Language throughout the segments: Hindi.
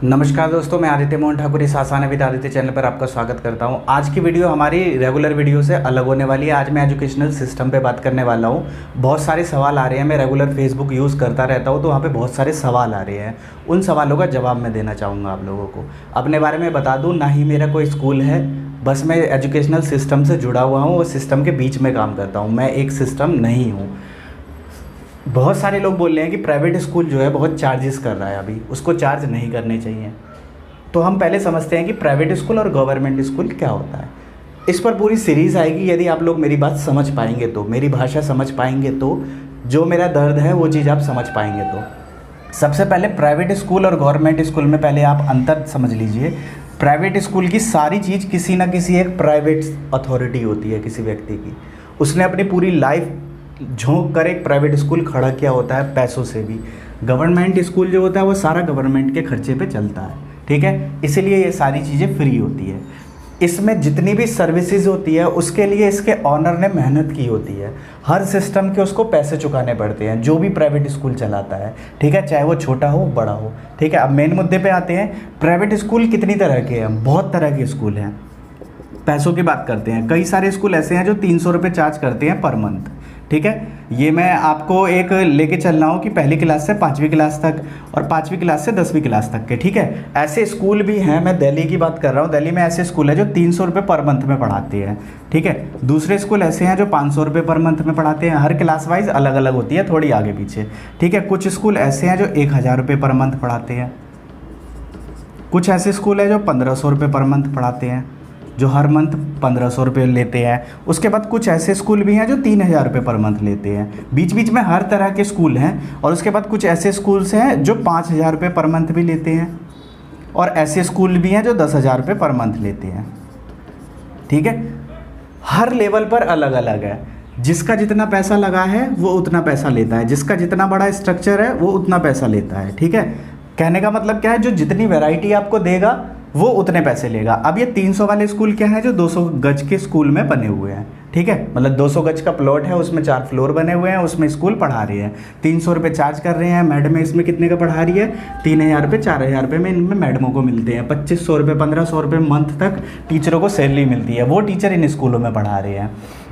नमस्कार दोस्तों, मैं आदित्य मोहन ठाकुर इस आसान विद आदित्य चैनल पर आपका स्वागत करता हूं। आज की वीडियो हमारी रेगुलर वीडियो से अलग होने वाली है। आज मैं एजुकेशनल सिस्टम पे बात करने वाला हूं। बहुत सारे सवाल आ रहे हैं, मैं रेगुलर फेसबुक यूज़ करता रहता हूं तो वहाँ पे बहुत सारे सवाल आ रहे हैं। उन सवालों का जवाब मैं देना चाहूँगा आप लोगों को। अपने बारे में बता दूँ, ना ही मेरा कोई स्कूल है, बस मैं एजुकेशनल सिस्टम से जुड़ा हुआ हूँ, वो सिस्टम के बीच में काम करता हूँ। मैं एक सिस्टम नहीं हूँ। बहुत सारे लोग बोल रहे हैं कि प्राइवेट स्कूल जो है बहुत चार्जेस कर रहा है, अभी उसको चार्ज नहीं करने चाहिए। तो हम पहले समझते हैं कि प्राइवेट स्कूल और गवर्नमेंट स्कूल क्या होता है। इस पर पूरी सीरीज़ आएगी, यदि आप लोग मेरी बात समझ पाएंगे तो, मेरी भाषा समझ पाएंगे तो, जो मेरा दर्द है वो चीज़ आप समझ पाएंगे तो। सबसे पहले प्राइवेट स्कूल और गवर्नमेंट स्कूल में पहले आप अंतर समझ लीजिए। प्राइवेट स्कूल की सारी चीज़ किसी ना किसी एक प्राइवेट अथॉरिटी होती है, किसी व्यक्ति की। उसने अपनी पूरी लाइफ झोंक कर एक प्राइवेट स्कूल खड़ा किया होता है, पैसों से भी। गवर्नमेंट स्कूल जो होता है वो सारा गवर्नमेंट के खर्चे पे चलता है, ठीक है। इसलिए ये सारी चीज़ें फ्री होती है। इसमें जितनी भी सर्विसेज होती है उसके लिए इसके ऑनर ने मेहनत की होती है। हर सिस्टम के उसको पैसे चुकाने पड़ते हैं, जो भी प्राइवेट स्कूल चलाता है, ठीक है, चाहे वो छोटा हो बड़ा हो, ठीक है। अब मेन मुद्दे पे आते हैं। प्राइवेट स्कूल कितनी तरह के हैं? बहुत तरह के स्कूल हैं। पैसों की बात करते हैं, कई सारे स्कूल ऐसे हैं जो 300 रुपये चार्ज करते हैं पर मंथ, ठीक है। ये मैं आपको एक लेके चल रहा हूँ कि पहली क्लास से 5वीं क्लास तक और 5वीं क्लास से 10वीं क्लास तक के, ठीक है। ऐसे स्कूल भी हैं, मैं दिल्ली की बात कर रहा हूँ। दिल्ली में ऐसे स्कूल है जो 300 रुपये पर मंथ में पढ़ाते हैं, ठीक है। दूसरे स्कूल ऐसे हैं जो 500 रुपये पर मंथ में पढ़ाते हैं। हर क्लास वाइज अलग अलग होती है, थोड़ी आगे पीछे, ठीक है। कुछ स्कूल ऐसे हैं जो 1000 रुपये पर मंथ पढ़ाते हैं। कुछ ऐसे स्कूल है जो 1500 रुपये पर मंथ पढ़ाते हैं, जो हर मंथ 1500 रुपये लेते हैं। उसके बाद कुछ ऐसे स्कूल भी हैं जो 3000 रुपये पर मंथ लेते हैं। बीच बीच में हर तरह के स्कूल हैं। और उसके बाद कुछ ऐसे स्कूल्स हैं जो 5000 रुपये पर मंथ भी लेते हैं, और ऐसे स्कूल भी हैं जो 10,000 रुपये पर मंथ लेते हैं, ठीक है। हर लेवल पर अलग अलग है। जिसका जितना पैसा लगा है वो उतना पैसा लेता है, जिसका जितना बड़ा स्ट्रक्चर है वो उतना पैसा लेता है, ठीक है। कहने का मतलब क्या है, जो जितनी वैरायटी आपको देगा वो उतने पैसे लेगा। अब ये 300 वाले स्कूल क्या है, जो 200 गज के स्कूल में बने हुए हैं, ठीक है। मतलब 200 गज का प्लॉट है, उसमें 4 फ्लोर बने हुए हैं, उसमें स्कूल पढ़ा रहे हैं। 300 रुपये चार्ज कर रहे हैं। मैडम इसमें कितने का पढ़ा रही है? 3000 रुपये, 4000 रुपये में इनमें मैडमों को मिलते हैं। 2500 रुपये, 1500 रुपये मंथ तक टीचरों को सैलरी मिलती है। वो टीचर इन स्कूलों में पढ़ा रहे हैं।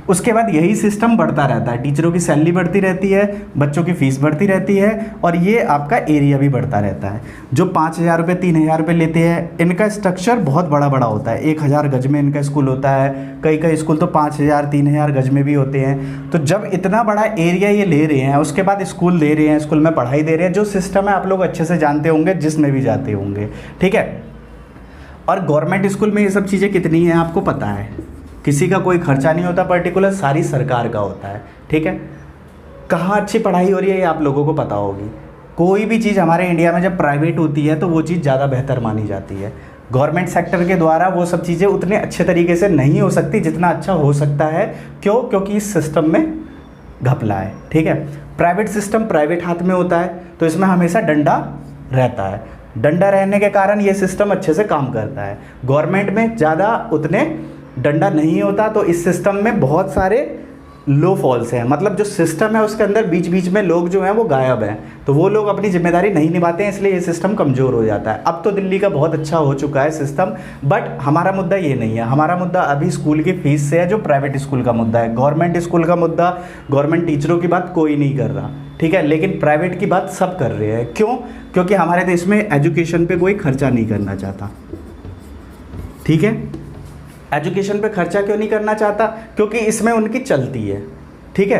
उसके बाद यही सिस्टम बढ़ता रहता है, टीचरों की सैलरी बढ़ती रहती है, बच्चों की फ़ीस बढ़ती रहती है, और ये आपका एरिया भी बढ़ता रहता है। जो 5000 रुपये, 3000 रुपये लेते हैं, इनका स्ट्रक्चर बहुत बड़ा बड़ा होता है। 1000 गज में इनका स्कूल होता है। कई कई स्कूल तो 5000, 3000 गज में भी होते हैं। तो जब इतना बड़ा एरिया ये ले रहे हैं, उसके बाद स्कूल दे रहे हैं, स्कूल में पढ़ाई दे रहे हैं, जो सिस्टम है आप लोग अच्छे से जानते होंगे, जिसमें भी जाते होंगे, ठीक है। और गवर्नमेंट स्कूल में ये सब चीज़ें कितनी हैं आपको पता है। किसी का कोई खर्चा नहीं होता पर्टिकुलर, सारी सरकार का होता है, ठीक है। कहाँ अच्छी पढ़ाई हो रही है ये आप लोगों को पता होगी। कोई भी चीज़ हमारे इंडिया में जब प्राइवेट होती है तो वो चीज़ ज़्यादा बेहतर मानी जाती है। गवर्नमेंट सेक्टर के द्वारा वो सब चीज़ें उतने अच्छे तरीके से नहीं हो सकती जितना अच्छा हो सकता है। क्यों? क्योंकि इस सिस्टम में घपला है, ठीक है। प्राइवेट सिस्टम प्राइवेट हाथ में होता है तो इसमें हमेशा डंडा रहता है। डंडा रहने के कारण ये सिस्टम अच्छे से काम करता है। गवर्नमेंट में ज़्यादा उतने डंडा नहीं होता, तो इस सिस्टम में बहुत सारे लो फॉल्स हैं। मतलब जो सिस्टम है उसके अंदर बीच बीच में लोग जो हैं वो गायब हैं, तो वो लोग अपनी जिम्मेदारी नहीं निभाते हैं, इसलिए ये सिस्टम कमज़ोर हो जाता है। अब तो दिल्ली का बहुत अच्छा हो चुका है सिस्टम, बट हमारा मुद्दा ये नहीं है। हमारा मुद्दा अभी स्कूल की फ़ीस से है, जो प्राइवेट स्कूल का मुद्दा है। गवर्नमेंट स्कूल का मुद्दा, गवर्नमेंट टीचरों की बात कोई नहीं कर रहा, ठीक है, लेकिन प्राइवेट की बात सब कर रहे हैं। क्यों? क्योंकि हमारे देश में एजुकेशन पर कोई खर्चा नहीं करना चाहता, ठीक है। एजुकेशन पे खर्चा क्यों नहीं करना चाहता? क्योंकि इसमें उनकी चलती है, ठीक है।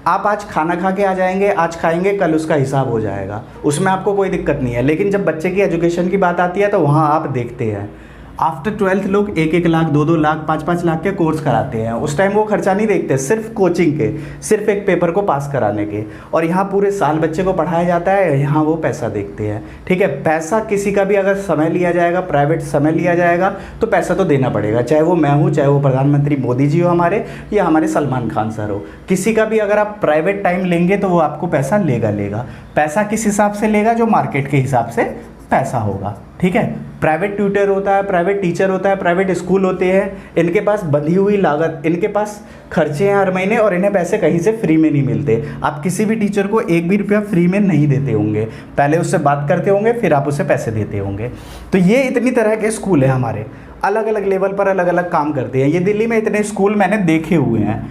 आप आज खाना खा के आ जाएंगे, आज खाएंगे, कल उसका हिसाब हो जाएगा, उसमें आपको कोई दिक्कत नहीं है। लेकिन जब बच्चे की एजुकेशन की बात आती है तो वहाँ आप देखते हैं आफ्टर 12th लोग 1-1 लाख, 2-2 लाख, 5-5 लाख के कोर्स कराते हैं। उस टाइम वो खर्चा नहीं देखते, सिर्फ कोचिंग के, सिर्फ एक पेपर को पास कराने के। और यहाँ पूरे साल बच्चे को पढ़ाया जाता है, यहाँ वो पैसा देखते हैं, ठीक है। पैसा किसी का भी अगर समय लिया जाएगा, प्राइवेट समय लिया जाएगा, तो पैसा तो देना पड़ेगा। चाहे वो मैं हूँ, चाहे वो प्रधानमंत्री मोदी जी हो हमारे, या हमारे सलमान खान सर हो, किसी का भी अगर आप प्राइवेट टाइम लेंगे तो वो आपको पैसा लेगा। पैसा किस हिसाब से लेगा? जो मार्केट के हिसाब से पैसा होगा। ठीक है, प्राइवेट ट्यूटर होता है, प्राइवेट टीचर होता है, प्राइवेट स्कूल होते हैं, इनके पास बंधी हुई लागत, इनके पास खर्चे हैं हर महीने और इन्हें पैसे कहीं से फ्री में नहीं मिलते। आप किसी भी टीचर को एक भी रुपया फ्री में नहीं देते होंगे, पहले उससे बात करते होंगे फिर आप उसे पैसे देते होंगे। तो ये इतनी तरह के स्कूल हैं हमारे, अलग अलग लेवल पर अलग अलग काम करते हैं। ये दिल्ली में इतने स्कूल मैंने देखे हुए हैं।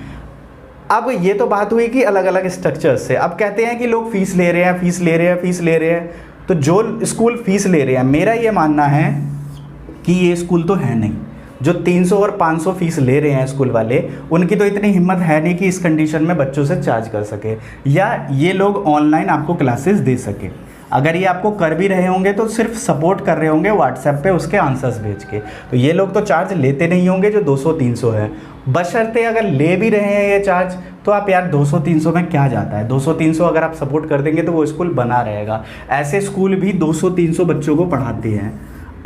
अब ये तो बात हुई कि अलग अलग स्ट्रक्चर्स से। अब कहते हैं कि लोग फीस ले रहे हैं, फीस ले रहे हैं, फीस ले रहे हैं। तो जो स्कूल फीस ले रहे हैं, मेरा ये मानना है कि ये स्कूल तो है नहीं। जो 300 और 500 फीस ले रहे हैं स्कूल वाले, उनकी तो इतनी हिम्मत है नहीं कि इस कंडीशन में बच्चों से चार्ज कर सके, या ये लोग ऑनलाइन आपको क्लासेस दे सके। अगर ये आपको कर भी रहे होंगे तो सिर्फ सपोर्ट कर रहे होंगे व्हाट्सएप पे उसके आंसर्स भेज के। तो ये लोग तो चार्ज लेते नहीं होंगे जो 200-300 है। बशर्ते अगर ले भी रहे हैं ये चार्ज, तो आप यार 200-300 में क्या जाता है। 200-300 अगर आप सपोर्ट कर देंगे तो वो स्कूल बना रहेगा। ऐसे स्कूल भी 200-300 बच्चों को पढ़ाते हैं।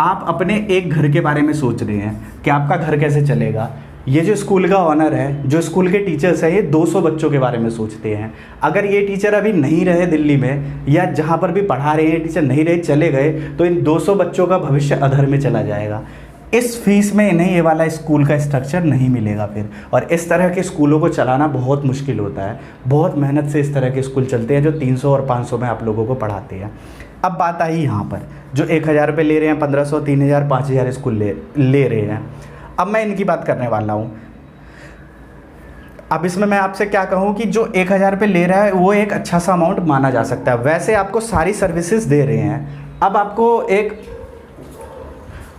आप अपने एक घर के बारे में सोच रहे हैं कि आपका घर कैसे चलेगा। ये जो स्कूल का ऑनर है, जो स्कूल के टीचर्स हैं, ये 200 बच्चों के बारे में सोचते हैं। अगर ये टीचर अभी नहीं रहे दिल्ली में, या जहाँ पर भी पढ़ा रहे हैं टीचर नहीं रहे, चले गए, तो इन 200 बच्चों का भविष्य अधर में चला जाएगा। इस फीस में इन्हें ये वाला स्कूल का स्ट्रक्चर नहीं मिलेगा फिर। और इस तरह के स्कूलों को चलाना बहुत मुश्किल होता है। बहुत मेहनत से इस तरह के स्कूल चलते हैं जो 300 और 500 में आप लोगों को पढ़ाते हैं। अब बात आई यहाँ पर, जो 1000 रुपये ले रहे हैं, 1500, 3000, 5000 स्कूल ले रहे हैं। अब मैं इनकी बात करने वाला हूँ। अब इसमें मैं आपसे क्या कहूँ कि जो 1000 रुपये ले रहा है वो एक अच्छा सा अमाउंट माना जा सकता है। वैसे आपको सारी सर्विसेज दे रहे हैं। अब आपको एक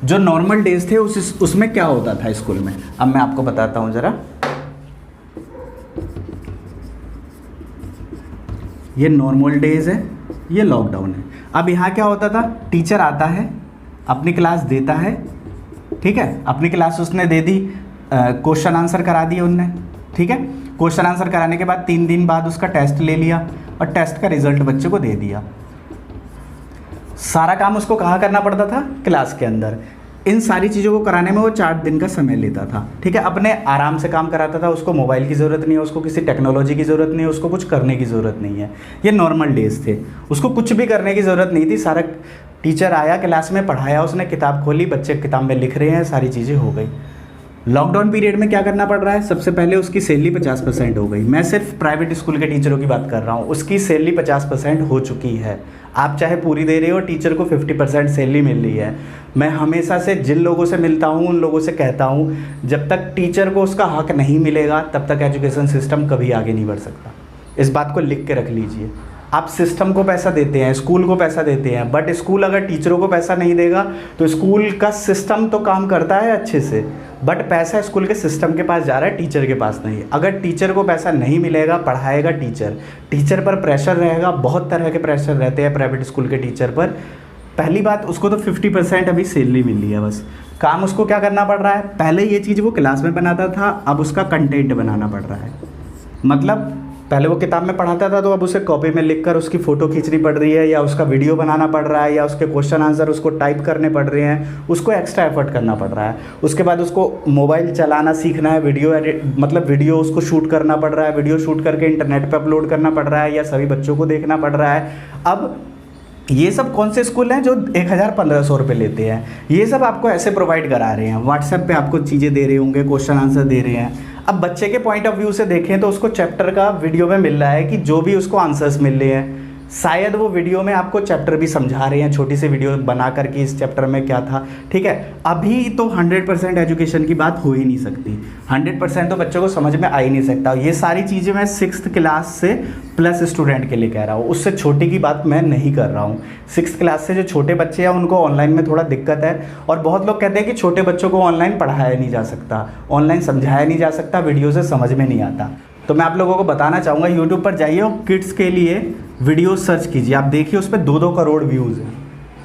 जो नॉर्मल डेज थे उसमें क्या होता था स्कूल में, अब मैं आपको बताता हूँ ज़रा। ये नॉर्मल डेज है, ये लॉकडाउन है। अब यहाँ क्या होता था, टीचर आता है, अपनी क्लास देता है, ठीक है, अपनी क्लास उसने दे दी, क्वेश्चन आंसर करा दिए उनने, ठीक है। क्वेश्चन आंसर कराने के बाद 3 दिन बाद उसका टेस्ट ले लिया और टेस्ट का रिजल्ट बच्चे को दे दिया। सारा काम उसको कहाँ करना पड़ता था, क्लास के अंदर। इन सारी चीज़ों को कराने में वो 4 दिन का समय लेता था, ठीक है। अपने आराम से काम कराता था, उसको मोबाइल की ज़रूरत नहीं है, उसको किसी टेक्नोलॉजी की ज़रूरत नहीं है, उसको कुछ करने की ज़रूरत नहीं है। ये नॉर्मल डेज थे, उसको कुछ भी करने की ज़रूरत नहीं थी। सारा टीचर आया, क्लास में पढ़ाया, उसने किताब खोली, बच्चे किताब में लिख रहे हैं, सारी चीज़ें हो गई। लॉकडाउन पीरियड में क्या करना पड़ रहा है, सबसे पहले उसकी सैलरी 50% हो गई। मैं सिर्फ प्राइवेट स्कूल के टीचरों की बात कर रहा हूँ, उसकी सैलरी 50% हो चुकी है। आप चाहे पूरी दे रहे हो, टीचर को 50% सैलरी मिल रही है। मैं हमेशा से जिन लोगों से मिलता हूँ उन लोगों से कहता हूँ, जब तक टीचर को उसका हक नहीं मिलेगा तब तक एजुकेशन सिस्टम कभी आगे नहीं बढ़ सकता। इस बात को लिख के रख लीजिए। आप सिस्टम को पैसा देते हैं, स्कूल को पैसा देते हैं, बट स्कूल अगर टीचरों को पैसा नहीं देगा तो स्कूल का सिस्टम तो काम करता है अच्छे से, बट पैसा स्कूल के सिस्टम के पास जा रहा है, टीचर के पास नहीं। अगर टीचर को पैसा नहीं मिलेगा, पढ़ाएगा टीचर पर प्रेशर रहेगा। बहुत तरह के प्रेशर रहते हैं प्राइवेट स्कूल के टीचर पर। पहली बात, उसको तो 50% अभी सैलरी मिल रही है, बस काम उसको क्या करना पड़ रहा है, पहले ये चीज़ वो क्लास में बनाता था, अब उसका कंटेंट बनाना पड़ रहा है। मतलब पहले वो किताब में पढ़ाता था तो अब उसे कॉपी में लिखकर उसकी फ़ोटो खींचनी पड़ रही है, या उसका वीडियो बनाना पड़ रहा है, या उसके क्वेश्चन आंसर उसको टाइप करने पड़ रहे हैं, उसको एक्स्ट्रा एफर्ट करना पड़ रहा है। उसके बाद उसको मोबाइल चलाना सीखना है, वीडियो एडिट मतलब वीडियो उसको शूट करना पड़ रहा है, वीडियो शूट करके इंटरनेट पर अपलोड करना पड़ रहा है, या सभी बच्चों को देखना पड़ रहा है। अब ये सब कौन से स्कूल हैं जो 1000-1500 रुपये लेते हैं, ये सब आपको ऐसे प्रोवाइड करा रहे हैं, व्हाट्सएप पे आपको चीज़ें दे रहे होंगे, क्वेश्चन आंसर दे रहे हैं। अब बच्चे के पॉइंट ऑफ व्यू से देखें तो उसको चैप्टर का वीडियो में मिल रहा है कि जो भी उसको आंसर्स मिल रहे हैं, शायद वो वीडियो में आपको चैप्टर भी समझा रहे हैं, छोटी सी वीडियो बना करके इस चैप्टर में क्या था, ठीक है। अभी तो 100% एजुकेशन की बात हो ही नहीं सकती, 100% तो बच्चों को समझ में आ ही नहीं सकता। ये सारी चीज़ें मैं 6th क्लास से प्लस स्टूडेंट के लिए कह रहा हूँ, उससे छोटे की बात मैं नहीं कर रहा हूँ। 6th क्लास से जो छोटे बच्चे हैं उनको ऑनलाइन में थोड़ा दिक्कत है, और बहुत लोग कहते हैं कि छोटे बच्चों को ऑनलाइन पढ़ाया नहीं जा सकता, ऑनलाइन समझाया नहीं जा सकता, वीडियो से समझ में नहीं आता। तो मैं आप लोगों को बताना चाहूँगा, यूट्यूब पर जाइए और किड्स के लिए वीडियो सर्च कीजिए, आप देखिए उस पर 2-2 करोड़ व्यूज़ हैं,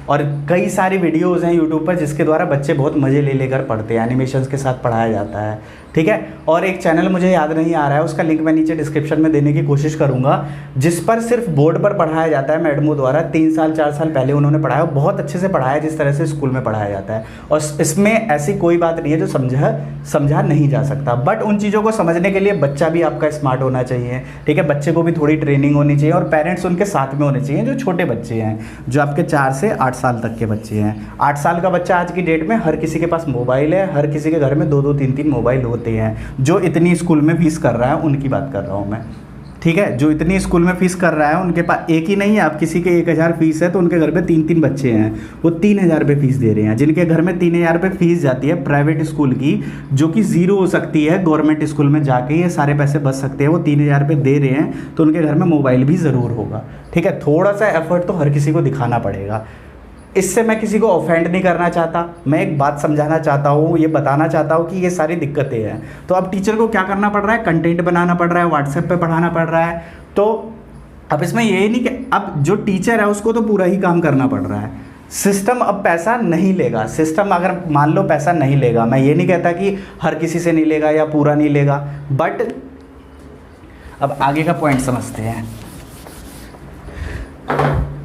और कई सारी वीडियोज़ हैं यूट्यूब पर जिसके द्वारा बच्चे बहुत मज़े ले लेकर पढ़ते हैं, एनिमेशंस के साथ पढ़ाया जाता है, ठीक है। और एक चैनल मुझे याद नहीं आ रहा है, उसका लिंक मैं नीचे डिस्क्रिप्शन में देने की कोशिश करूँगा, जिस पर सिर्फ बोर्ड पर पढ़ाया जाता है मैडमों द्वारा। 3 साल 4 साल पहले उन्होंने पढ़ाया, बहुत अच्छे से पढ़ाया जिस तरह से स्कूल में पढ़ाया जाता है, और इसमें ऐसी कोई बात नहीं है जो समझा नहीं जा सकता। बट उन चीज़ों को समझने के लिए बच्चा भी आपका स्मार्ट होना चाहिए, ठीक है। बच्चे को भी थोड़ी ट्रेनिंग होनी चाहिए, और पेरेंट्स उनके साथ में होने चाहिए, जो छोटे बच्चे हैं, जो आपके 4 से 8 8 साल तक के बच्चे हैं। 8 साल का बच्चा आज की डेट में हर किसी के पास मोबाइल है, हर किसी के घर में 2-2 3-3 मोबाइल होते हैं। जो इतनी स्कूल में फीस कर रहा है उनकी बात कर रहा हूँ मैं, ठीक है। जो इतनी स्कूल में फ़ीस कर रहा है उनके पास एक ही नहीं है, आप किसी के 1000 फीस है तो उनके घर पे 3-3 बच्चे हैं, वो 3000 रुपये फ़ीस दे रहे हैं। जिनके घर में 3000 रुपये फ़ीस जाती है प्राइवेट स्कूल की, जो कि ज़ीरो हो सकती है, गवर्नमेंट स्कूल में जाके ये सारे पैसे बच सकते हैं, वो 3000 रुपये दे रहे हैं, तो उनके घर में मोबाइल भी ज़रूर होगा, ठीक है। थोड़ा सा एफर्ट तो हर किसी को दिखाना पड़ेगा। इससे मैं किसी को ऑफेंड नहीं करना चाहता, मैं एक बात समझाना चाहता हूँ, ये बताना चाहता हूँ कि ये सारी दिक्कतें हैं। तो अब टीचर को क्या करना पड़ रहा है, कंटेंट बनाना पड़ रहा है, व्हाट्सएप पे पढ़ाना पड़ रहा है। तो अब इसमें ये नहीं कि अब जो टीचर है उसको तो पूरा ही काम करना पड़ रहा है। सिस्टम अब पैसा नहीं लेगा, सिस्टम अगर मान लो पैसा नहीं लेगा, मैं ये नहीं कहता कि हर किसी से नहीं लेगा या पूरा नहीं लेगा, बट अब आगे का पॉइंट समझते हैं।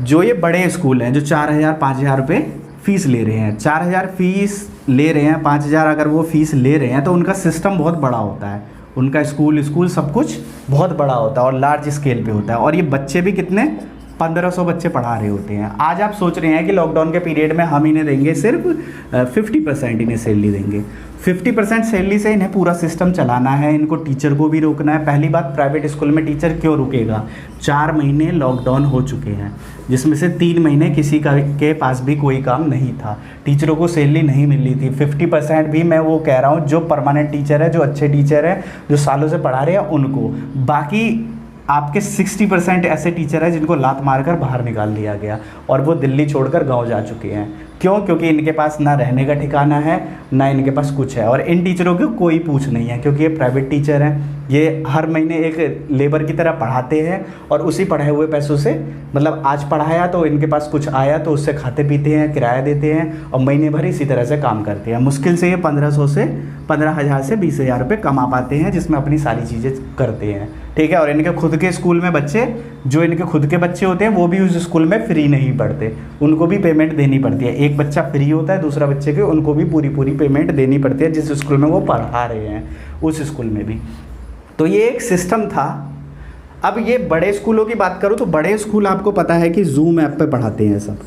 जो ये बड़े स्कूल हैं जो 4000-5000 रुपये फ़ीस ले रहे हैं, 4000 फीस ले रहे हैं, 5000 अगर वो फ़ीस ले रहे हैं तो उनका सिस्टम बहुत बड़ा होता है, उनका स्कूल सब कुछ बहुत बड़ा होता है और लार्ज स्केल पे होता है। और ये बच्चे भी कितने 1500 बच्चे पढ़ा रहे होते हैं। आज आप सोच रहे हैं कि लॉकडाउन के पीरियड में हम इन्हें देंगे सिर्फ 50% इन्हें सैलरी देंगे, 50% सैलरी से इन्हें पूरा सिस्टम चलाना है, इनको टीचर को भी रोकना है। पहली बात, प्राइवेट स्कूल में टीचर क्यों रुकेगा, 4 महीने लॉकडाउन हो चुके हैं, जिसमें से 3 महीने किसी का के पास भी कोई काम नहीं था, टीचरों को सैलरी नहीं मिल रही थी। 50% भी मैं वो कह रहा हूँ जो परमानेंट टीचर है, जो अच्छे टीचर हैं, जो सालों से पढ़ा रहे हैं उनको। बाकी आपके 60% ऐसे टीचर हैं जिनको लात मारकर बाहर निकाल दिया गया और वो दिल्ली छोड़कर गांव जा चुके हैं। क्यों? क्योंकि इनके पास ना रहने का ठिकाना है, ना इनके पास कुछ है। और इन टीचरों की कोई पूछ नहीं है क्योंकि ये प्राइवेट टीचर हैं, ये हर महीने एक लेबर की तरह पढ़ाते हैं और उसी पढ़ाए हुए पैसों से, मतलब आज पढ़ाया तो इनके पास कुछ आया तो उससे खाते पीते हैं, किराया देते हैं और महीने भर इसी तरह से काम करते हैं। मुश्किल से ये 1500 से 15,000 से 20,000 रुपये कमा पाते हैं, जिसमें अपनी सारी चीज़ें करते हैं, ठीक है। और इनके खुद के स्कूल में बच्चे, जो इनके खुद के बच्चे होते हैं, वो भी उस स्कूल में फ्री नहीं पढ़ते, उनको भी पेमेंट देनी पड़ती है। एक बच्चा फ्री होता है, दूसरा बच्चे के उनको भी पूरी पेमेंट देनी पड़ती है, जिस स्कूल में वो पढ़ा रहे हैं उस स्कूल में भी। तो ये एक सिस्टम था। अब ये बड़े स्कूलों की बात करूँ तो बड़े स्कूल आपको पता है कि जूम ऐप पे पढ़ाते हैं सब।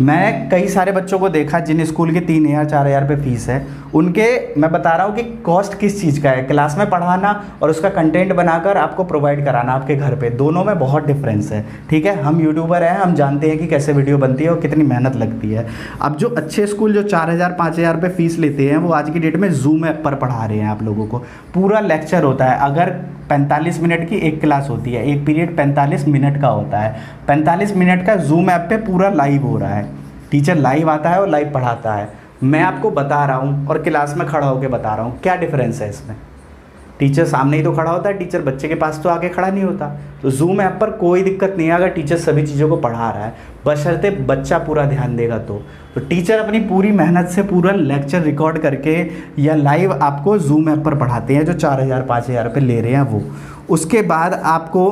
मैं कई सारे बच्चों को देखा जिन स्कूल के 3000-4000 रुपये फ़ीस है, उनके मैं बता रहा हूँ कि कॉस्ट किस चीज़ का है, क्लास में पढ़ाना और उसका कंटेंट बनाकर आपको प्रोवाइड कराना आपके घर पे, दोनों में बहुत डिफरेंस है, ठीक है। हम यूट्यूबर हैं, हम जानते हैं कि कैसे वीडियो बनती है और कितनी मेहनत लगती है। अब जो अच्छे स्कूल जो 4000-5000 रुपये फ़ीस लेते हैं, वो आज की डेट में जूम ऐप पर पढ़ा रहे हैं आप लोगों को। पूरा लेक्चर होता है, अगर 45 मिनट की एक क्लास होती है, एक पीरियड 45 मिनट का होता है, 45 मिनट का जूम ऐप पे पूरा लाइव हो रहा है, टीचर लाइव आता है और लाइव पढ़ाता है। मैं आपको बता रहा हूँ और क्लास में खड़ा होकर बता रहा हूँ, क्या डिफरेंस है इसमें। टीचर सामने ही तो खड़ा होता है, टीचर बच्चे के पास तो आगे खड़ा नहीं होता। तो जूम ऐप पर कोई दिक्कत नहीं है अगर टीचर सभी चीज़ों को पढ़ा रहा है, बशर्ते बच्चा पूरा ध्यान देगा। तो टीचर अपनी पूरी मेहनत से पूरा लेक्चर रिकॉर्ड करके या लाइव आपको जूम ऐप पर पढ़ाते हैं, जो 4000-5000 रुपये ले रहे हैं वो। उसके बाद आपको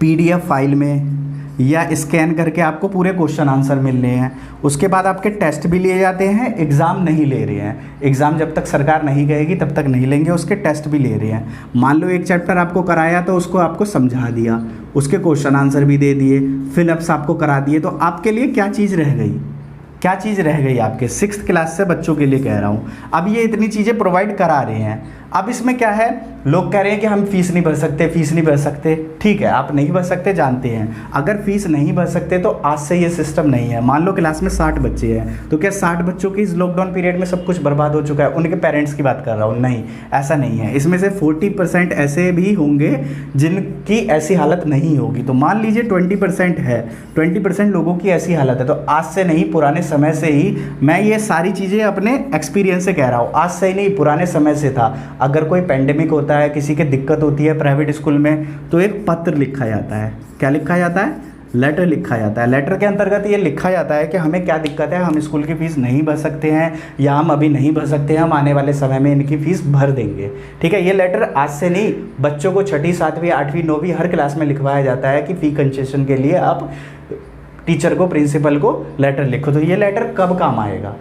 PDF फाइल में या स्कैन करके आपको पूरे क्वेश्चन आंसर मिल रहे हैं। उसके बाद आपके टेस्ट भी लिए जाते हैं, एग्ज़ाम नहीं ले रहे हैं, एग्ज़ाम जब तक सरकार नहीं कहेगी तब तक नहीं लेंगे, उसके टेस्ट भी ले रहे हैं। मान लो एक चैप्टर आपको कराया तो उसको आपको समझा दिया, उसके क्वेश्चन आंसर भी दे दिए, फिलअप्स आपको करा दिए, तो आपके लिए क्या चीज़ रह गई, क्या चीज़ रह गई आपके 6th क्लास से बच्चों के लिए कह रहा हूँ। अब ये इतनी चीज़ें प्रोवाइड करा रहे हैं। अब इसमें क्या है, लोग कह रहे हैं कि हम फीस नहीं भर सकते, फीस नहीं भर सकते। ठीक है, आप नहीं भर सकते, जानते हैं। अगर फीस नहीं भर सकते तो आज से ये सिस्टम नहीं है। मान लो क्लास में 60 बच्चे हैं, तो क्या 60 बच्चों की इस लॉकडाउन पीरियड में सब कुछ बर्बाद हो चुका है? उनके पेरेंट्स की बात कर रहा हूँ, नहीं, ऐसा नहीं है। इसमें से 40% ऐसे भी होंगे जिनकी ऐसी हालत नहीं होगी। तो मान लीजिए 20% है, 20% लोगों की ऐसी हालत है। तो आज से नहीं, पुराने समय से ही मैं ये सारी चीज़ें अपने एक्सपीरियंस से कह रहा हूँ, आज से ही नहीं, पुराने समय से था। अगर कोई पेंडेमिक होता है, किसी की दिक्कत होती है प्राइवेट स्कूल में, तो एक पत्र लिखा जाता है। क्या लिखा जाता है? लेटर लिखा जाता है। लेटर के अंतर्गत ये लिखा जाता है कि हमें क्या दिक्कत है, हम स्कूल की फ़ीस नहीं भर सकते हैं या हम अभी नहीं भर सकते हैं, हम आने वाले समय में इनकी फ़ीस भर देंगे। ठीक है, ये लेटर आज से नहीं, बच्चों को 6ठी 7वीं 8वीं 9वीं हर क्लास में लिखवाया जाता है कि फ़ी कंसेशन के लिए आप टीचर को, प्रिंसिपल को लेटर लिखो। तो ये लेटर कब काम आएगा?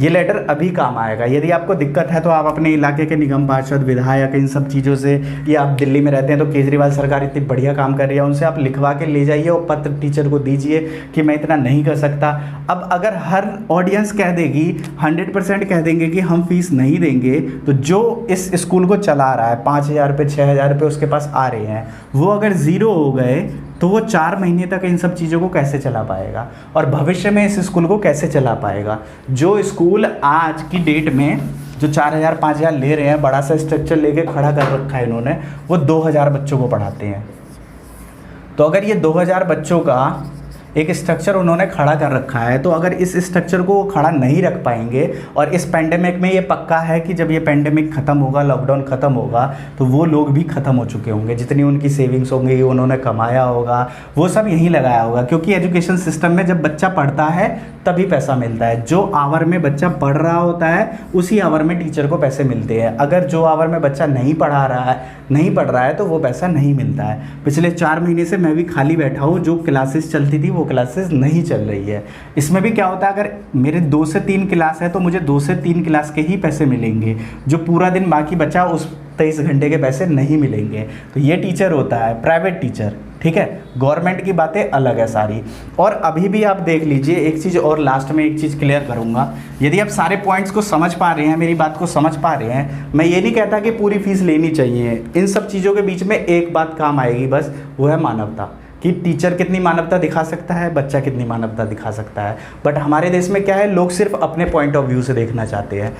ये लेटर अभी काम आएगा। यदि आपको दिक्कत है तो आप अपने इलाके के निगम पार्षद, विधायक, इन सब चीज़ों से, या आप दिल्ली में रहते हैं तो केजरीवाल सरकार इतनी बढ़िया काम कर रही है, उनसे आप लिखवा के ले जाइए और पत्र टीचर को दीजिए कि मैं इतना नहीं कर सकता। अब अगर हर ऑडियंस कह देगी, 100% कह देंगे कि हम फीस नहीं देंगे, तो जो इस स्कूल को चला रहा है 5,000 रुपये 6,000 रुपये उसके पास आ रहे हैं, वो अगर ज़ीरो हो गए तो वो 4 महीने तक इन सब चीज़ों को कैसे चला पाएगा और भविष्य में इस स्कूल को कैसे चला पाएगा। जो स्कूल आज की डेट में जो 4,000 5,000 ले रहे हैं, बड़ा सा स्ट्रक्चर लेके खड़ा कर रखा है इन्होंने, वो 2,000 बच्चों को पढ़ाते हैं। तो अगर ये 2,000 बच्चों का एक स्ट्रक्चर उन्होंने खड़ा कर रखा है, तो अगर इस स्ट्रक्चर को खड़ा नहीं रख पाएंगे, और इस पेंडेमिक में ये पक्का है कि जब ये पेंडेमिक ख़त्म होगा, लॉकडाउन ख़त्म होगा, तो वो लोग भी ख़त्म हो चुके होंगे, जितनी उनकी सेविंग्स होंगी, उन्होंने कमाया होगा, वो सब यहीं लगाया होगा। क्योंकि एजुकेशन सिस्टम में जब बच्चा पढ़ता है तभी पैसा मिलता है। जो आवर में बच्चा पढ़ रहा होता है उसी आवर में टीचर को पैसे मिलते हैं। अगर जो आवर में बच्चा नहीं पढ़ रहा है तो वो पैसा नहीं मिलता है। पिछले 4 महीने से मैं भी खाली बैठा हूँ, जो क्लासेस चलती थी वो क्लासेस नहीं चल रही है। इसमें भी क्या होता है, अगर मेरे 2 से 3 क्लास है तो मुझे 2 से 3 क्लास के ही पैसे मिलेंगे, जो पूरा दिन बाकी बचा उस 23 घंटे के पैसे नहीं मिलेंगे। तो ये टीचर होता है प्राइवेट टीचर, ठीक है। गवर्नमेंट की बातें अलग है सारी। और अभी भी आप देख लीजिए, एक चीज़ और लास्ट में एक चीज़ क्लियर करूंगा, यदि आप सारे पॉइंट्स को समझ पा रहे हैं, मेरी बात को समझ पा रहे हैं, मैं ये नहीं कहता कि पूरी फीस लेनी चाहिए। इन सब चीज़ों के बीच में एक बात काम आएगी बस, वो है मानवता, कि टीचर कितनी मानवता दिखा सकता है, बच्चा कितनी मानवता दिखा सकता है। बट हमारे देश में क्या है, लोग सिर्फ अपने पॉइंट ऑफ व्यू से देखना चाहते हैं।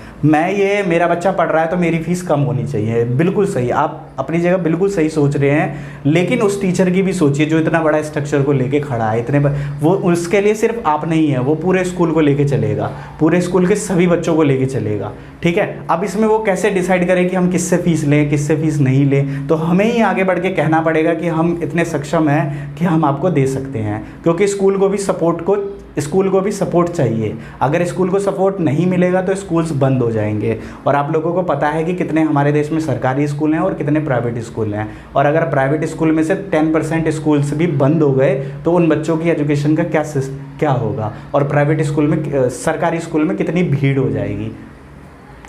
मेरा बच्चा पढ़ रहा है तो मेरी फीस कम होनी चाहिए। बिल्कुल सही, आप अपनी जगह बिल्कुल सही सोच रहे हैं, लेकिन उस टीचर की भी सोचिए जो इतना बड़ा स्ट्रक्चर को लेके खड़ा है। वो उसके लिए सिर्फ आप नहीं है, वो पूरे स्कूल को लेके चलेगा, पूरे स्कूल के सभी बच्चों को लेके चलेगा, ठीक है। अब इसमें वो कैसे डिसाइड करें कि हम किससे फीस लें, किससे फीस नहीं लें, तो हमें ही आगे बढ़ के कहना पड़ेगा कि हम इतने सक्षम हैं कि हम आपको दे सकते हैं। क्योंकि स्कूल को भी सपोर्ट चाहिए। अगर स्कूल को सपोर्ट नहीं मिलेगा तो स्कूल्स बंद हो जाएंगे। और आप लोगों को पता है कि कितने हमारे देश में सरकारी स्कूल हैं और कितने प्राइवेट स्कूल हैं। और अगर प्राइवेट स्कूल में से 10% स्कूल्स भी बंद हो गए तो उन बच्चों की एजुकेशन का क्या होगा, और प्राइवेट स्कूल में, सरकारी स्कूल में कितनी भीड़ हो जाएगी।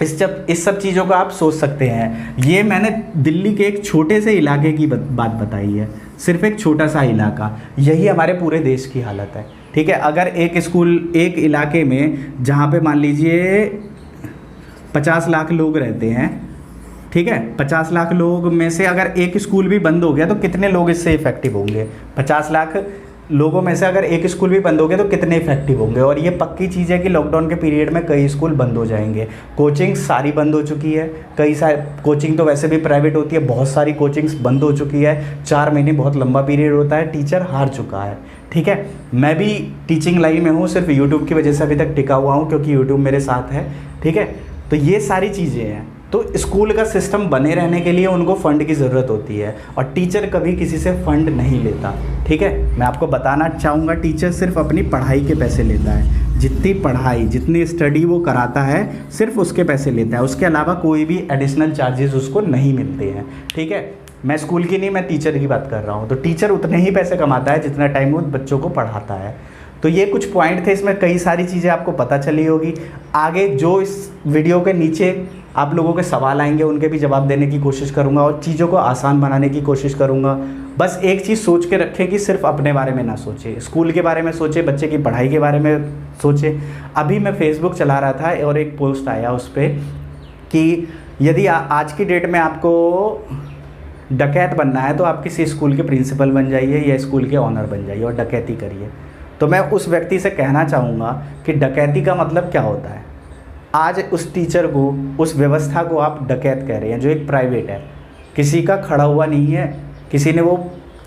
इस सब चीज़ों को आप सोच सकते हैं। ये मैंने दिल्ली के एक छोटे से इलाके की बात बताई है, सिर्फ एक छोटा सा इलाका। यही हमारे पूरे देश की हालत है, ठीक है। अगर एक इलाके में जहाँ पे मान लीजिए 50 लाख लोग रहते हैं, ठीक है, 50 लाख लोग में से अगर एक स्कूल भी बंद हो गया तो कितने लोग इससे इफेक्टिव होंगे। 50 लाख लोगों में से अगर एक स्कूल भी बंद हो गया तो कितने इफेक्टिव होंगे। और ये पक्की चीज़ है कि लॉकडाउन के पीरियड में कई स्कूल बंद हो जाएंगे। कोचिंग सारी बंद हो चुकी है, कई सारी कोचिंग तो वैसे भी प्राइवेट होती है, बहुत सारी कोचिंग्स बंद हो चुकी है। 4 महीने बहुत लंबा पीरियड होता है, टीचर हार चुका है, ठीक है। मैं भी टीचिंग लाइन में हूँ, सिर्फ यूट्यूब की वजह से अभी तक टिका हुआ हूँ, क्योंकि यूट्यूब मेरे साथ है, ठीक है। तो ये सारी चीज़ें हैं। तो स्कूल का सिस्टम बने रहने के लिए उनको फ़ंड की ज़रूरत होती है, और टीचर कभी किसी से फ़ंड नहीं लेता, ठीक है। मैं आपको बताना चाहूँगा, टीचर सिर्फ अपनी पढ़ाई के पैसे लेता है। जितनी पढ़ाई, जितनी स्टडी वो कराता है, सिर्फ उसके पैसे लेता है। उसके अलावा कोई भी एडिशनल चार्जेस उसको नहीं मिलते हैं, ठीक है। मैं स्कूल की नहीं, मैं टीचर की बात कर रहा हूँ। तो टीचर उतने ही पैसे कमाता है जितना टाइम वो बच्चों को पढ़ाता है। तो ये कुछ पॉइंट थे, इसमें कई सारी चीज़ें आपको पता चली होगी। आगे जो इस वीडियो के नीचे आप लोगों के सवाल आएंगे उनके भी जवाब देने की कोशिश करूंगा और चीज़ों को आसान बनाने की कोशिश करूंगा। बस एक चीज़ सोच के रखें कि सिर्फ अपने बारे में ना सोचें, स्कूल के बारे में सोचें, बच्चे की पढ़ाई के बारे में सोचें। अभी मैं फेसबुक चला रहा था और एक पोस्ट आया उस पर कि यदि आज की डेट में आपको डकैत बनना है तो आप किसी स्कूल के प्रिंसिपल बन जाइए या स्कूल के ऑनर बन जाइए और डकैती करिए। तो मैं उस व्यक्ति से कहना चाहूँगा कि डकैती का मतलब क्या होता है। आज उस टीचर को, उस व्यवस्था को आप डकैत कह रहे हैं, जो एक प्राइवेट है, किसी का खड़ा हुआ नहीं है, किसी ने वो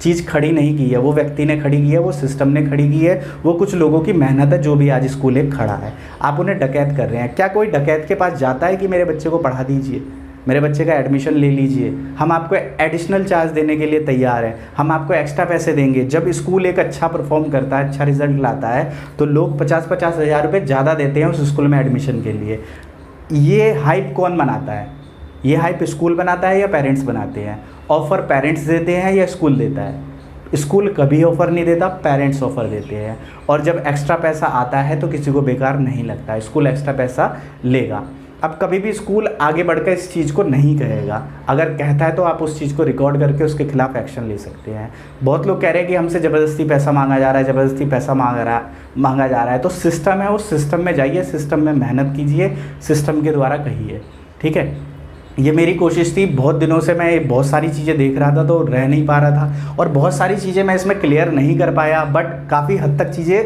चीज़ खड़ी नहीं की है, वो व्यक्ति ने खड़ी की है, वो सिस्टम ने खड़ी की है, वो कुछ लोगों की मेहनत है जो भी आज स्कूल एक खड़ा है। आप उन्हें डकैत कर रहे हैं। क्या कोई डकैत के पास जाता है कि मेरे बच्चे को पढ़ा दीजिए, मेरे बच्चे का एडमिशन ले लीजिए, हम आपको एडिशनल चार्ज देने के लिए तैयार हैं, हम आपको एक्स्ट्रा पैसे देंगे। जब स्कूल एक अच्छा परफॉर्म करता है, अच्छा रिजल्ट लाता है, तो लोग 50-50 हज़ार रुपये ज़्यादा देते हैं उस स्कूल में एडमिशन के लिए। ये हाइप कौन बनाता है? ये हाइप स्कूल बनाता है या पेरेंट्स बनाते हैं? ऑफ़र पेरेंट्स देते हैं या स्कूल देता है? स्कूल कभी ऑफ़र नहीं देता, पेरेंट्स ऑफ़र देते हैं। और जब एक्स्ट्रा पैसा आता है तो किसी को बेकार नहीं लगता, स्कूल एक्स्ट्रा पैसा लेगा। अब कभी भी स्कूल आगे बढ़कर इस चीज़ को नहीं कहेगा, अगर कहता है तो आप उस चीज़ को रिकॉर्ड करके उसके खिलाफ एक्शन ले सकते हैं। बहुत लोग कह रहे हैं कि हमसे ज़बरदस्ती पैसा मांगा जा रहा है, ज़बरदस्ती पैसा मांगा जा रहा है। तो सिस्टम है, उस सिस्टम में जाइए, सिस्टम में मेहनत कीजिए, सिस्टम के द्वारा कहिए, ठीक है। ये मेरी कोशिश थी, बहुत दिनों से मैं बहुत सारी चीज़ें देख रहा था तो रह नहीं पा रहा था, और बहुत सारी चीज़ें मैं इसमें क्लियर नहीं कर पाया, बट काफ़ी हद तक चीज़ें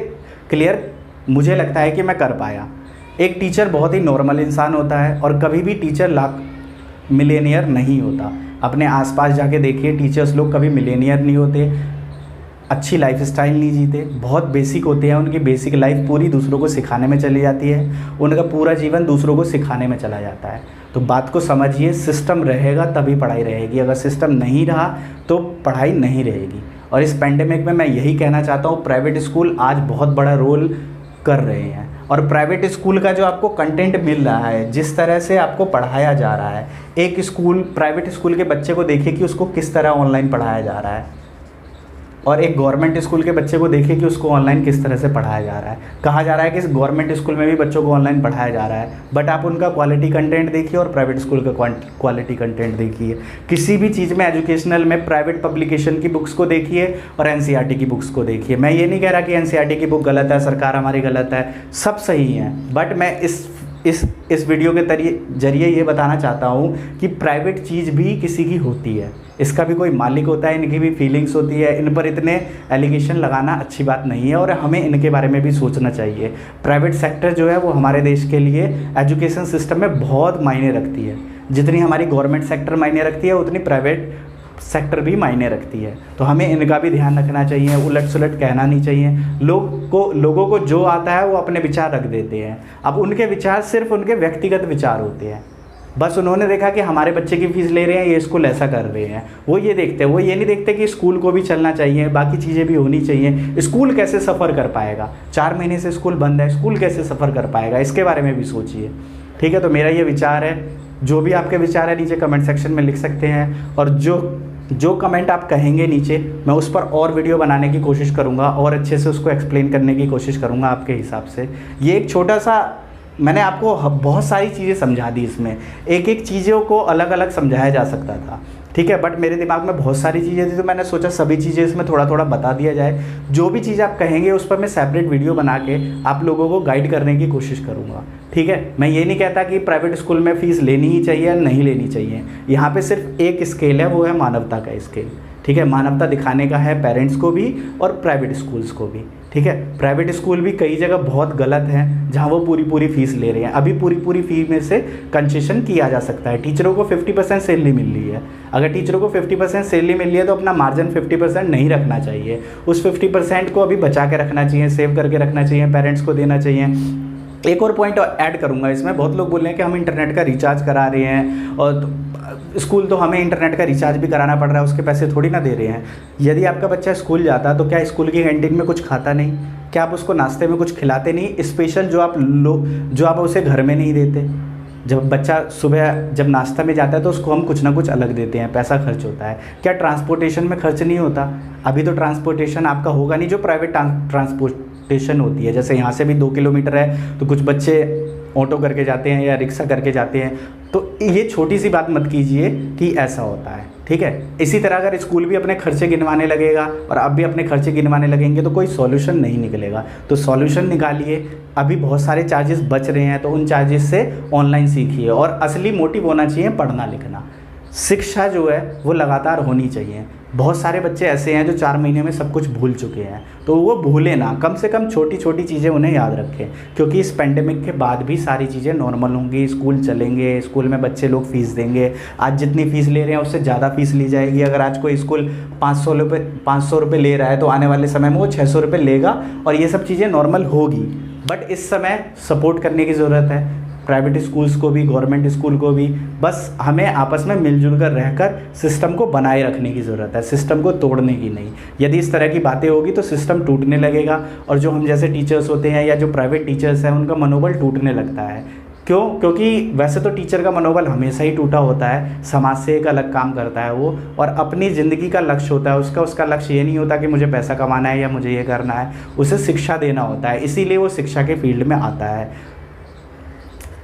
क्लियर मुझे लगता है कि मैं कर पाया। एक टीचर बहुत ही नॉर्मल इंसान होता है, और कभी भी टीचर लाख मिलेनियर नहीं होता। अपने आसपास जाके देखिए, टीचर्स लोग कभी मिलेनियर नहीं होते, अच्छी लाइफ स्टाइल नहीं जीते, बहुत बेसिक होते हैं। उनकी बेसिक लाइफ पूरी दूसरों को सिखाने में चली जाती है, उनका पूरा जीवन दूसरों को सिखाने में चला जाता है। तो बात को समझिए, सिस्टम रहेगा तभी पढ़ाई रहेगी, अगर सिस्टम नहीं रहा तो पढ़ाई नहीं रहेगी। और इस पेंडेमिक में मैं यही कहना चाहता हूँ, प्राइवेट स्कूल आज बहुत बड़ा रोल कर रहे हैं, और प्राइवेट स्कूल का जो आपको कंटेंट मिल रहा है, जिस तरह से आपको पढ़ाया जा रहा है, एक स्कूल प्राइवेट स्कूल के बच्चे को देखिए कि उसको किस तरह ऑनलाइन पढ़ाया जा रहा है, और एक गवर्नमेंट स्कूल के बच्चे को देखिए कि उसको ऑनलाइन किस तरह से पढ़ाया जा रहा है। कहा जा रहा है कि गवर्नमेंट स्कूल में भी बच्चों को ऑनलाइन पढ़ाया जा रहा है, बट आप उनका क्वालिटी कंटेंट देखिए और प्राइवेट स्कूल का क्वालिटी कंटेंट देखिए। किसी भी चीज़ में एजुकेशनल में प्राइवेट पब्लिकेशन की बुक्स को देखिए और एनसीईआरटी की बुक्स को देखिए। मैं ये नहीं कह रहा कि एनसीईआरटी की बुक गलत है, सरकार हमारी गलत है, सब सही है, बट मैं इस वीडियो के जरिए ये बताना चाहता हूँ कि प्राइवेट चीज़ भी किसी की होती है, इसका भी कोई मालिक होता है, इनकी भी फीलिंग्स होती है। इन पर इतने एलिगेशन लगाना अच्छी बात नहीं है, और हमें इनके बारे में भी सोचना चाहिए। प्राइवेट सेक्टर जो है वो हमारे देश के लिए एजुकेशन सिस्टम में बहुत मायने रखती है। जितनी हमारी गवर्नमेंट सेक्टर मायने रखती है, उतनी प्राइवेट सेक्टर भी मायने रखती है। तो हमें इनका भी ध्यान रखना चाहिए, उलट सुलट कहना नहीं चाहिए। लोगों को जो आता है वो अपने विचार रख देते हैं। अब उनके विचार सिर्फ उनके व्यक्तिगत विचार होते हैं, बस उन्होंने देखा कि हमारे बच्चे की फ़ीस ले रहे हैं, ये स्कूल ऐसा कर रहे हैं, वो ये देखते हैं। वो ये नहीं देखते कि स्कूल को भी चलना चाहिए, बाकी चीज़ें भी होनी चाहिए। स्कूल कैसे सफ़र कर पाएगा, 4 महीने से स्कूल बंद है, स्कूल कैसे सफ़र कर पाएगा, इसके बारे में भी सोचिए, ठीक है। तो मेरा ये विचार है, जो भी आपके विचार है नीचे कमेंट सेक्शन में लिख सकते हैं, और जो कमेंट आप कहेंगे नीचे, मैं उस पर और वीडियो बनाने की कोशिश करूँगा और अच्छे से उसको एक्सप्लेन करने की कोशिश करूँगा आपके हिसाब से। ये एक छोटा सा, मैंने आपको बहुत सारी चीज़ें समझा दी, इसमें एक एक चीज़ों को अलग अलग समझाया जा सकता था, ठीक है, बट मेरे दिमाग में बहुत सारी चीज़ें थी, तो मैंने सोचा सभी चीज़ें इसमें थोड़ा थोड़ा बता दिया जाए। जो भी चीज़ आप कहेंगे उस पर मैं सेपरेट वीडियो बना के आप लोगों को गाइड करने की कोशिश करूँगा, ठीक है। मैं ये नहीं कहता कि प्राइवेट स्कूल में फ़ीस लेनी ही चाहिए या नहीं लेनी चाहिए, यहाँ पे सिर्फ एक स्केल है, वो है मानवता का स्केल, ठीक है। मानवता दिखाने का है पेरेंट्स को भी और प्राइवेट स्कूल्स को भी, ठीक है। प्राइवेट स्कूल भी कई जगह बहुत गलत हैं, जहाँ वो पूरी फ़ीस ले रहे हैं। अभी पूरी फ़ी में से कंसेशन किया जा सकता है। टीचरों को 50% सैलरी मिल रही है, अगर टीचरों को 50% सैलरी मिल रही है तो अपना मार्जिन 50% नहीं रखना चाहिए, उस 50% को अभी बचा के रखना चाहिए, सेव करके रखना चाहिए, पेरेंट्स को देना चाहिए। एक और पॉइंट ऐड करूँगा इसमें, बहुत लोग बोल रहे हैं कि हम इंटरनेट का रिचार्ज करा रहे हैं, और स्कूल तो हमें इंटरनेट का रिचार्ज भी कराना पड़ रहा है, उसके पैसे थोड़ी ना दे रहे हैं। यदि आपका बच्चा स्कूल जाता तो क्या स्कूल की कैंटीन में कुछ खाता नहीं? क्या आप उसको नाश्ते में कुछ खिलाते नहीं, स्पेशल जो आप उसे घर में नहीं देते? जब बच्चा सुबह जब नाश्ता में जाता है तो उसको हम कुछ ना कुछ अलग देते हैं, पैसा खर्च होता है। क्या ट्रांसपोर्टेशन में खर्च नहीं होता? अभी तो ट्रांसपोर्टेशन आपका होगा नहीं, जो प्राइवेट ट्रांसपोर्टेशन होती है, जैसे यहाँ से भी 2 किलोमीटर है तो कुछ बच्चे ऑटो करके जाते हैं या रिक्शा करके जाते हैं। तो ये छोटी सी बात मत कीजिए कि ऐसा होता है, ठीक है। इसी तरह अगर स्कूल भी अपने खर्चे गिनवाने लगेगा और अब भी अपने खर्चे गिनवाने लगेंगे तो कोई सॉल्यूशन नहीं निकलेगा। तो सॉल्यूशन निकालिए, अभी बहुत सारे चार्जेस बच रहे हैं तो उन चार्जेस से ऑनलाइन सीखिए, और असली मोटिव होना चाहिए पढ़ना लिखना। शिक्षा जो है वो लगातार होनी चाहिए। बहुत सारे बच्चे ऐसे हैं जो 4 महीने में सब कुछ भूल चुके हैं, तो वो भूले ना, कम से कम छोटी छोटी चीज़ें उन्हें याद रखें, क्योंकि इस पेंडेमिक के बाद भी सारी चीज़ें नॉर्मल होंगी। स्कूल चलेंगे, स्कूल में बच्चे लोग फ़ीस देंगे, आज जितनी फ़ीस ले रहे हैं उससे ज़्यादा फ़ीस ली जाएगी। अगर आज कोई स्कूल 500 रुपये ले रहा है तो आने वाले समय में वो 600 रुपये लेगा, और ये सब चीज़ें नॉर्मल होगी। बट इस समय सपोर्ट करने की ज़रूरत है, प्राइवेट स्कूल्स को भी, गवर्नमेंट स्कूल को भी। बस हमें आपस में मिलजुल कर रहकर सिस्टम को बनाए रखने की ज़रूरत है, सिस्टम को तोड़ने की नहीं। यदि इस तरह की बातें होगी तो सिस्टम टूटने लगेगा, और जो हम जैसे टीचर्स होते हैं या जो प्राइवेट टीचर्स हैं उनका मनोबल टूटने लगता है। क्यों? क्योंकि वैसे तो टीचर का मनोबल हमेशा ही टूटा होता है, समाज से एक अलग काम करता है वो, और अपनी ज़िंदगी का लक्ष्य होता है उसका लक्ष्य ये नहीं होता कि मुझे पैसा कमाना है या मुझे ये करना है, उसे शिक्षा देना होता है, इसीलिए वो शिक्षा के फील्ड में आता है।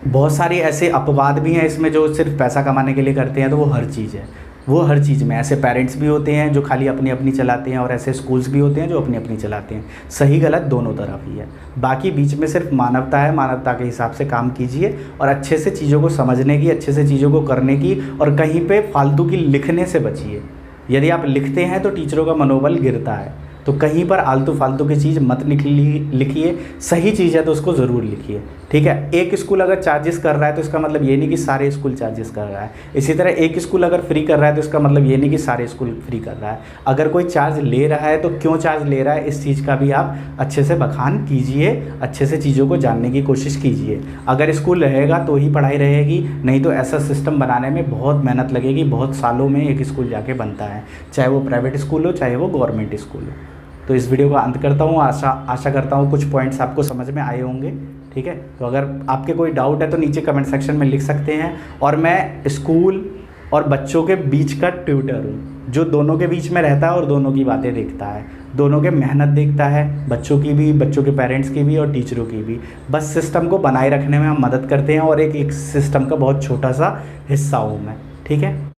बहुत सारे ऐसे अपवाद भी हैं इसमें जो सिर्फ पैसा कमाने के लिए करते हैं, तो वो हर चीज़ है, वो हर चीज़ में ऐसे पेरेंट्स भी होते हैं जो खाली अपनी अपनी चलाते हैं, और ऐसे स्कूल्स भी होते हैं जो अपनी अपनी चलाते हैं। सही गलत दोनों तरफ ही है, बाकी बीच में सिर्फ मानवता है। मानवता के हिसाब से काम कीजिए और अच्छे से चीज़ों को समझने की, अच्छे से चीज़ों को करने की, और कहीं पे फालतू की लिखने से बचिए। यदि आप लिखते हैं तो टीचरों का मनोबल गिरता है, तो कहीं पर आलतू फालतू की चीज़ मत लिखिए। सही चीज़ है तो उसको ज़रूर लिखिए, ठीक है। एक स्कूल अगर चार्जेस कर रहा है तो इसका मतलब ये नहीं कि सारे स्कूल चार्जेस कर रहा है। इसी तरह एक स्कूल अगर फ्री कर रहा है तो इसका मतलब ये नहीं कि सारे स्कूल फ्री कर रहा है। अगर कोई चार्ज ले रहा है तो क्यों चार्ज ले रहा है, इस चीज़ का भी आप अच्छे से बखान कीजिए, अच्छे से चीज़ों को जानने की कोशिश कीजिए। अगर स्कूल रहेगा तो ही पढ़ाई रहेगी, नहीं तो ऐसा सिस्टम बनाने में बहुत मेहनत लगेगी। बहुत सालों में एक स्कूल जाके बनता है, चाहे वो प्राइवेट स्कूल हो चाहे वो गवर्नमेंट स्कूल हो। तो इस वीडियो का अंत करता हूँ। आशा करता हूँ कुछ पॉइंट्स आपको समझ में आए होंगे, ठीक है। तो अगर आपके कोई डाउट है तो नीचे कमेंट सेक्शन में लिख सकते हैं। और मैं स्कूल और बच्चों के बीच का ट्यूटर हूँ, जो दोनों के बीच में रहता है और दोनों की बातें देखता है, दोनों के मेहनत देखता है, बच्चों की भी, बच्चों के पेरेंट्स की भी और टीचरों की भी। बस सिस्टम को बनाए रखने में हम मदद करते हैं और एक सिस्टम का बहुत छोटा सा हिस्सा हूँ मैं, ठीक है।